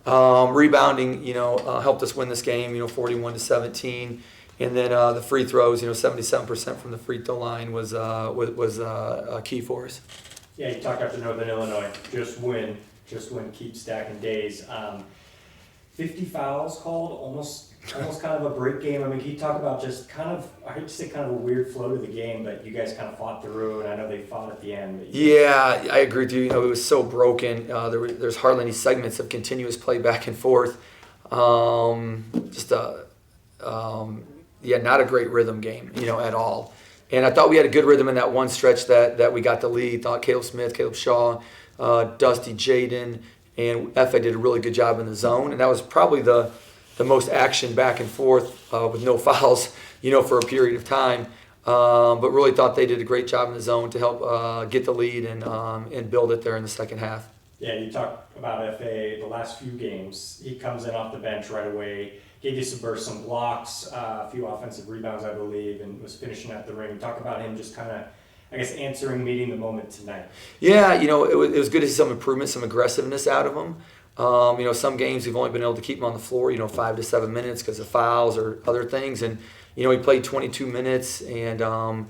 Rebounding, helped us win this game, 41-17. And then the free throws, 77% from the free throw line was key for us. Yeah, you talked after Northern Illinois, just win, keep stacking days. 50 fouls called, almost kind of a break game. I mean, can you talk about just kind of, I hate to say kind of a weird flow to the game, but you guys kind of fought through, and I know they fought at the end. Yeah, I agree with you. It was so broken. There's hardly any segments of continuous play back and forth. Not a great rhythm game, at all. And I thought we had a good rhythm in that one stretch that we got the lead. Thought Caleb Smith, Caleb Shaw, Dusty, Jaden, and F.A. did a really good job in the zone. And that was probably the most action back and forth with no fouls, for a period of time. But really thought they did a great job in the zone to help get the lead and build it there in the second half. Yeah, you talked about F.A. the last few games. He comes in off the bench right away. Gave you some bursts, some blocks, a few offensive rebounds, I believe, and was finishing at the ring. Talk about him just kind of, I guess, meeting the moment tonight. Yeah, it was good to see some improvement, some aggressiveness out of him. Some games we've only been able to keep him on the floor, 5 to 7 minutes because of fouls or other things. And, he played 22 minutes and, 5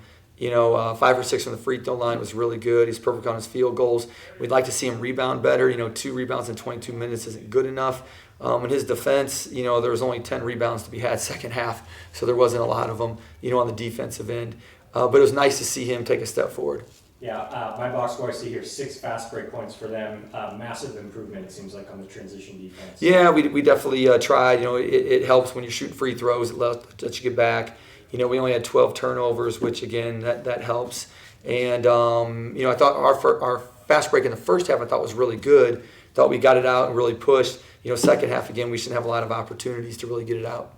or 6 from the free throw line was really good. He's perfect on his field goals. We'd like to see him rebound better. 2 rebounds in 22 minutes isn't good enough. In his defense, there was only 10 rebounds to be had second half, so there wasn't a lot of them, on the defensive end. But it was nice to see him take a step forward. Yeah, my box score I see here, 6 fast break points for them. Massive improvement, it seems like, on the transition defense. Yeah, we definitely tried. It helps when you're shooting free throws. It lets you get back. We only had 12 turnovers, which, again, that helps. And, I thought our fast break in the first half I thought was really good. Thought we got it out and really pushed. Second half, again, we should have a lot of opportunities to really get it out.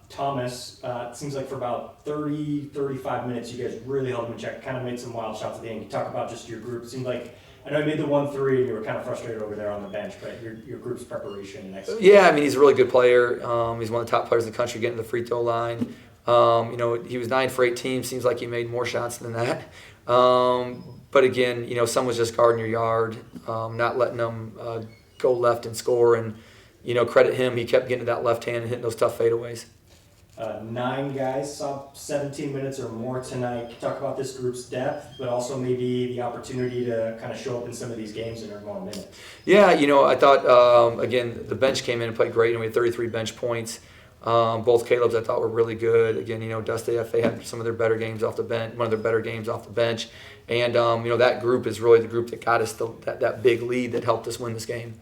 Thomas, it seems like for about 30, 35 minutes, you guys really held him in check, kind of made some wild shots at the end. You talk about just your group. It seemed like, I know you made the 1-3 and you were kind of frustrated over there on the bench, but your group's preparation and execution. Yeah, he's a really good player. He's one of the top players in the country getting to the free throw line. He was 9 for 18. Seems like he made more shots than that. But again, some was just guarding your yard, not letting them go left and score, and credit him. He kept getting to that left hand and hitting those tough fadeaways. 9 guys saw 17 minutes or more tonight. Talk about this group's depth, but also maybe the opportunity to kind of show up in some of these games and earn more minutes. Yeah, I thought again the bench came in and played great, and we had 33 bench points. Both Caleb's I thought were really good. Again, Dusty F.A. had some of their better games off the bench, one of their better games off the bench, and that group is really the group that got us that big lead that helped us win this game.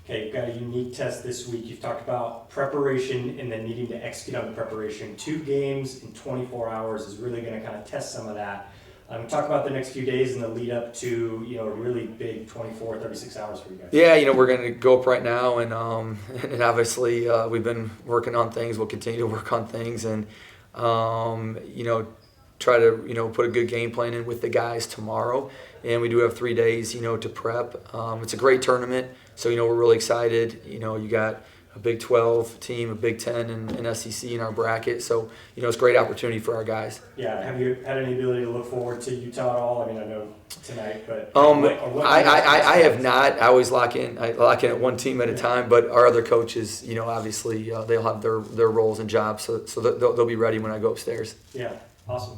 Okay, you've got a unique test this week. You've talked about preparation and then needing to execute on the preparation. 2 games in 24 hours is really going to kind of test some of that. Talk about the next few days and the lead up to a really big 24, 36 hours for you guys. Yeah, we're going to go up right now, and obviously we've been working on things. We'll continue to work on things, and try to put a good game plan in with the guys tomorrow. And we do have 3 days to prep. It's a great tournament, so we're really excited. You got a Big 12 team, a Big 10, and SEC in our bracket. So, it's a great opportunity for our guys. Yeah. Have you had any ability to look forward to Utah at all? I know tonight, but I have not. I always lock in at one team at a time. But our other coaches, obviously they'll have their roles and jobs, so they'll be ready when I go upstairs. Yeah. Awesome.